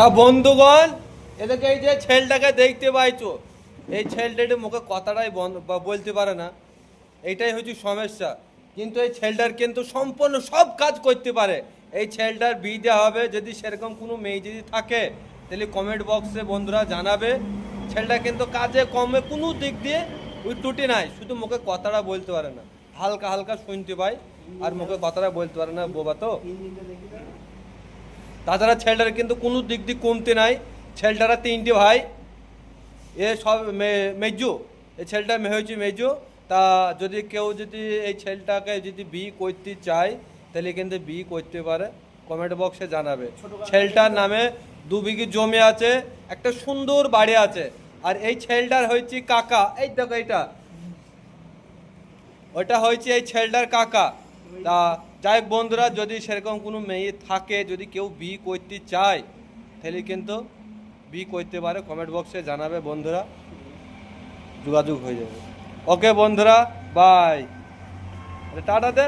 তা বন্ধুগণ, এদেরকে এই যে ছেলেটাকে দেখতে পাইছো, এই ছেলেটা মুখে কথাটাই বলতে পারে না, এইটাই হচ্ছে সমস্যা। কিন্তু এই ছেলেটার কিন্তু সম্পূর্ণ সব কাজ করতে পারে। এই ছেলেটার বিয়ে দেওয়া হবে, যদি সেরকম কোনো মেয়ে যদি থাকে তাহলে কমেন্ট বক্সে বন্ধুরা জানাবে। ছেলেটা কিন্তু কাজে কমে কোনো দিক দিয়ে ওই ত্রুটি নাই, শুধু মুখে কথাটা বলতে পারে না, হালকা হালকা শুনতে পাই আর মুখে কথাটা বলতে পারে না, বোবা তো। তাছাড়া ছেলেটার কিন্তু কোনো দিক দিয়ে কমতে নাই। ছেলেটারা তিনটে ভাই, এ সব মেজু, এই ছেলেটা হয়েছে মেজু। তা যদি কেউ যদি এই ছেলেটাকে যদি বিয়ে করতে চায় তাহলে কিন্তু বিয়ে করতে পারে, কমেন্ট বক্সে জানাবে। ছেলেটার নামে 2 বিঘি জমি আছে, একটা সুন্দর বাড়ি আছে। আর এই ছেলেটার হয়েছে কাকা, এই দেখো এইটা, ওটা হয়েছে এই ছেলেটার কাকা। তা যাই হোক বন্ধুরা, যদি সেরকম কোনো মেয়ে থাকে, যদি কেউ বিয়ে করতে চায় তাহলে কিন্তু বিয়ে করতে পারে, কমেন্ট বক্সে জানাবে বন্ধুরা, যোগাযোগ হয়ে যাবে। ওকে বন্ধুরা, বাই, টাটা দে।